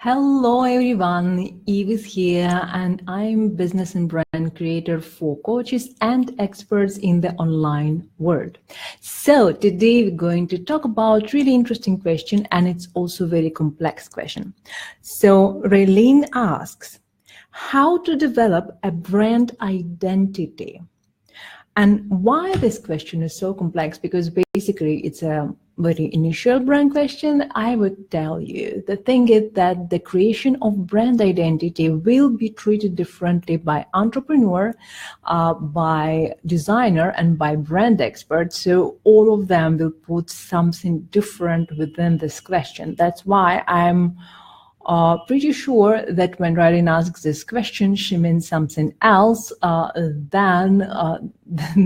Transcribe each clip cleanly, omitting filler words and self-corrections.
Hello everyone, Eve is here and I'm business and brand creator for coaches and experts in the online world. So today we're going to talk about really interesting question, and it's also very complex question. So Raelyn asks, how to develop a brand identity? And why this question is so complex, because basically it's a very initial brand question. I would tell you, the thing is that the creation of brand identity will be treated differently by entrepreneur, by designer, and by brand experts. So all of them will put something different within this question. That's why I'm pretty sure that when Raelyn asks this question, she means something else than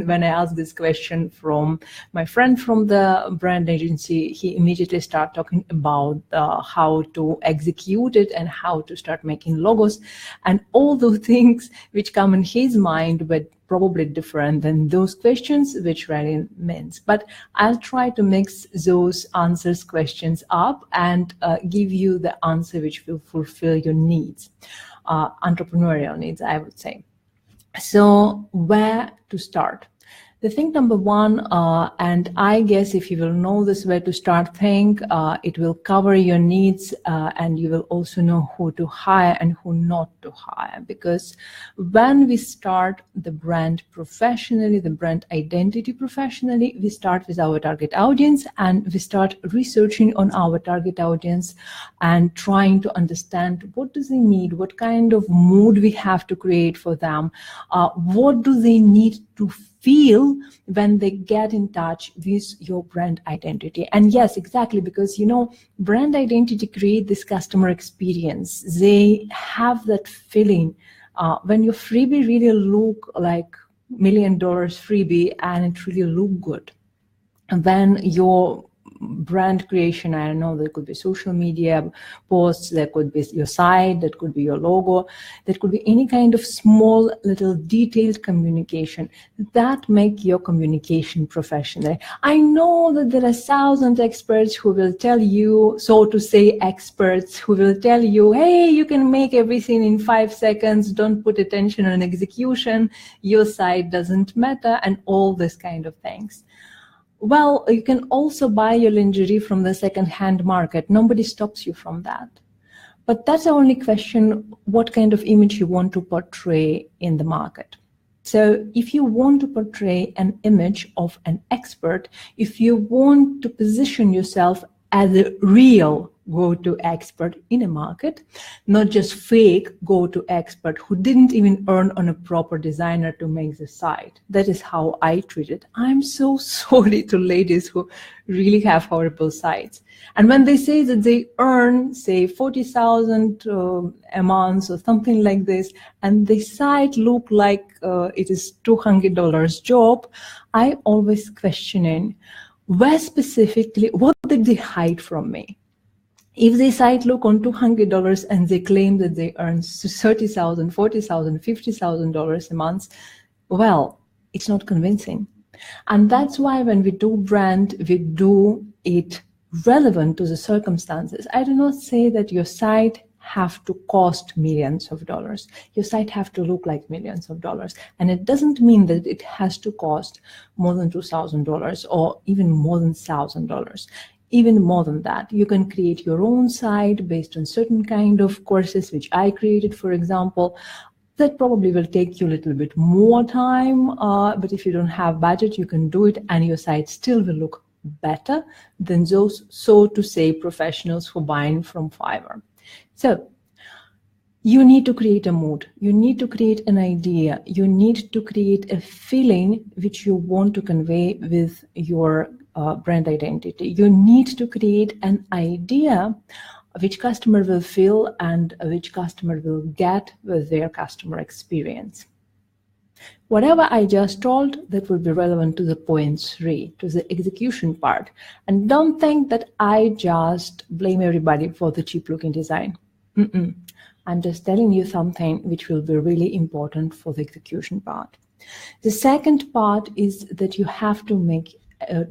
when I ask this question from my friend from the brand agency. He immediately started talking about how to execute it and how to start making logos and all those things which come in his mind, but probably different than those questions which Raelyn means. But I'll try to mix those questions up and give you the answer which will fulfill your needs, entrepreneurial needs, I would say. So where to start? The thing number one, and I guess if you will know this where to start thing, it will cover your needs, and you will also know who to hire and who not to hire. Because when we start the brand professionally, the brand identity professionally, we start with our target audience and we start researching on our target audience and trying to understand what do they need, what kind of mood we have to create for them, what do they need to feel when they get in touch with your brand identity. And yes, exactly, because brand identity create this customer experience. They have that feeling when your freebie really look like $1 million freebie and it really look good. And then your brand creation, I don't know, there could be social media posts, there could be your site, that could be your logo, that could be any kind of small little detailed communication that make your communication professional. I know that there are 1,000 experts who will tell you, so to say experts, who will tell you, hey, you can make everything in 5 seconds, don't put attention on execution, your site doesn't matter, and all this kind of things. Well, you can also buy your lingerie from the second-hand market. Nobody stops you from that. But that's the only question, what kind of image you want to portray in the market. So if you want to portray an image of an expert, if you want to position yourself as a real go-to expert in a market, not just fake go-to expert who didn't even earn on a proper designer to make the site. That is how I treat it. I'm so sorry to ladies who really have horrible sites. And when they say that they earn, say, 40,000 a month or something like this, and the site look like it is $200 job, I always questioning, where specifically, what did they hide from me? If they site look on $200 and they claim that they earn $30,000, $40,000, $50,000 a month, well, it's not convincing. And that's why when we do brand, we do it relevant to the circumstances. I do not say that your site have to cost millions of dollars. Your site have to look like millions of dollars. And it doesn't mean that it has to cost more than $2,000 or even more than $1,000. Even more than that, you can create your own site based on certain kind of courses, which I created, for example. That probably will take you a little bit more time, but if you don't have budget, you can do it and your site still will look better than those, so to say, professionals who buying from Fiverr. So you need to create a mood, you need to create an idea, you need to create a feeling which you want to convey with your brand identity. You need to create an idea which customer will feel and which customer will get with their customer experience. Whatever I just told, that will be relevant to the point 3, to the execution part. And don't think that I just blame everybody for the cheap looking design. I'm just telling you something which will be really important for the execution part. The second part is that you have to make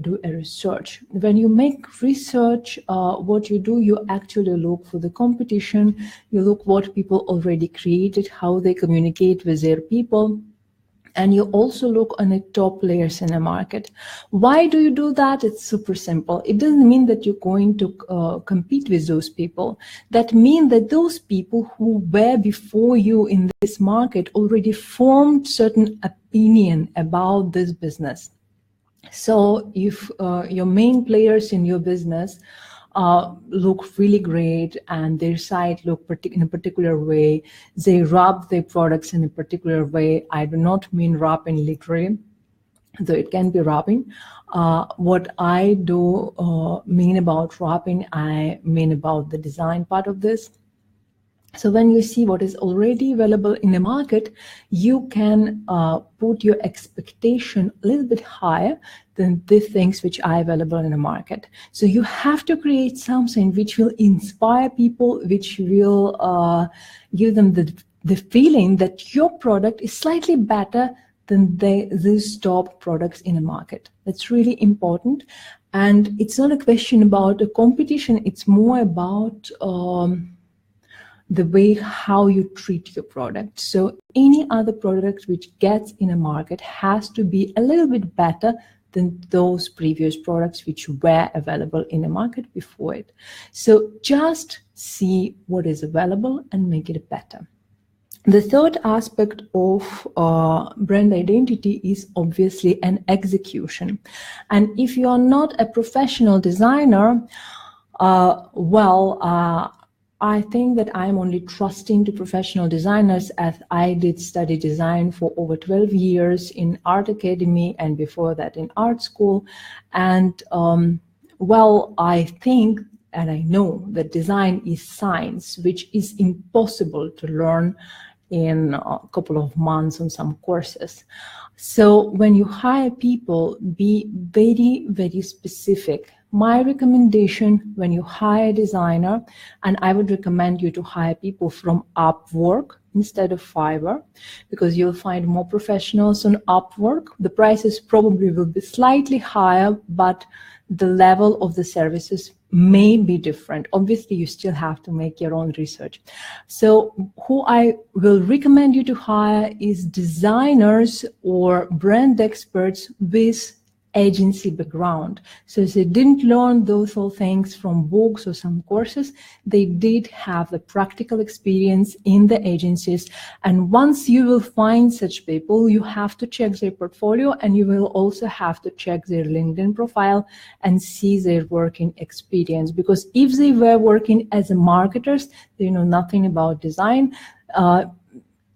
do a research. When you make research, what you do, you actually look for the competition, you look what people already created, how they communicate with their people, and you also look on the top players in the market. Why do you do that? It's super simple. It doesn't mean that you're going to compete with those people. That means that those people who were before you in this market already formed certain opinion about this business. So if your main players in your business look really great and their site look in a particular way, they rub their products in a particular way. I do not mean rubbing literally, though it can be rubbing. What I do mean about rubbing, I mean about the design part of this. So when you see what is already available in the market, you can put your expectation a little bit higher than the things which are available in the market. So you have to create something which will inspire people, which will give them the feeling that your product is slightly better than these top products in the market. That's really important. And it's not a question about a competition, it's more about the way how you treat your product. So any other product which gets in a market has to be a little bit better than those previous products which were available in the market before it. So just see what is available and make it better. The third aspect of brand identity is obviously an execution. And if you are not a professional designer, I think that I'm only trusting to professional designers, as I did study design for over 12 years in art academy and before that in art school. And I think and I know that design is science, which is impossible to learn in a couple of months on some courses. So when you hire people, be very, very specific. My recommendation when you hire a designer, and I would recommend you to hire people from Upwork instead of Fiverr, because you'll find more professionals on Upwork. The prices probably will be slightly higher, but the level of the services may be different. Obviously, you still have to make your own research. So who I will recommend you to hire is designers or brand experts with agency background. So they didn't learn those whole things from books or some courses. They did have the practical experience in the agencies. And once you will find such people, you have to check their portfolio, and you will also have to check their LinkedIn profile and see their working experience. Because if they were working as marketers, they know nothing about design.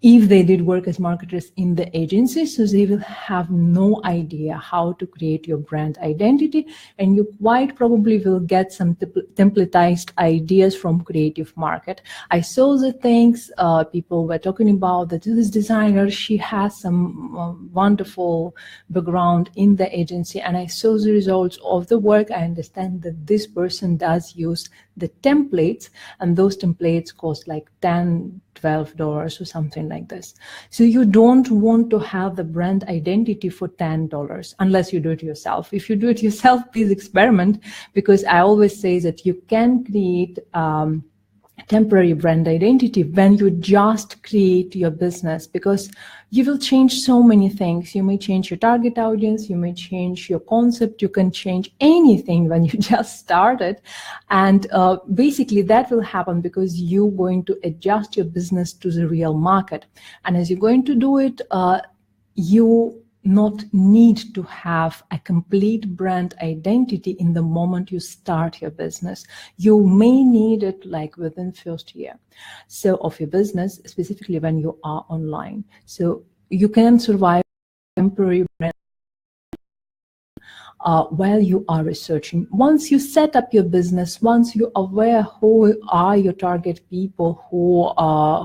If they did work as marketers in the agency, so they will have no idea how to create your brand identity, and you quite probably will get some templatized ideas from creative market. I saw the things people were talking about, that this designer, she has some wonderful background in the agency, and I saw the results of the work. I understand that this person does use the templates, and those templates cost like $10-12 or something like this. So you don't want to have the brand identity for $10 unless you do it yourself. If you do it yourself, please experiment, because I always say that you can create temporary brand identity when you just create your business, because you will change so many things. You may change your target audience, you may change your concept, you can change anything when you just started. And basically that will happen because you're going to adjust your business to the real market. And as you're going to do it, you not need to have a complete brand identity in the moment you start your business. You may need it like within first year of your business, specifically when you are online. So you can survive temporary brand while you are researching. Once you set up your business, once you're aware who are your target people,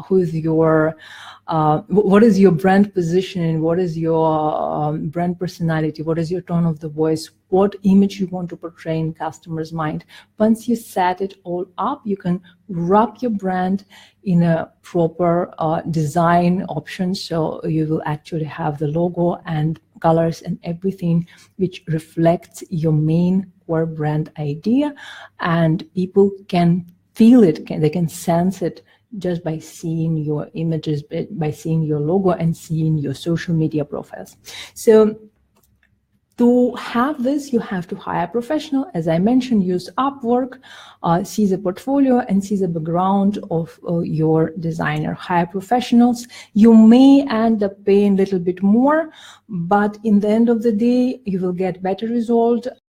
who's your what is your brand positioning, what is your brand personality, what is your tone of the voice, what image you want to portray in customers' mind. Once you set it all up, you can wrap your brand in a proper design option. So you will actually have the logo and colors and everything which reflects your main core brand idea, and people can feel it, they can sense it just by seeing your images, by seeing your logo and seeing your social media profiles. So to have this, you have to hire a professional. As I mentioned, use Upwork, see the portfolio and see the background of your designer. Hire professionals. You may end up paying a little bit more, but in the end of the day, you will get better result.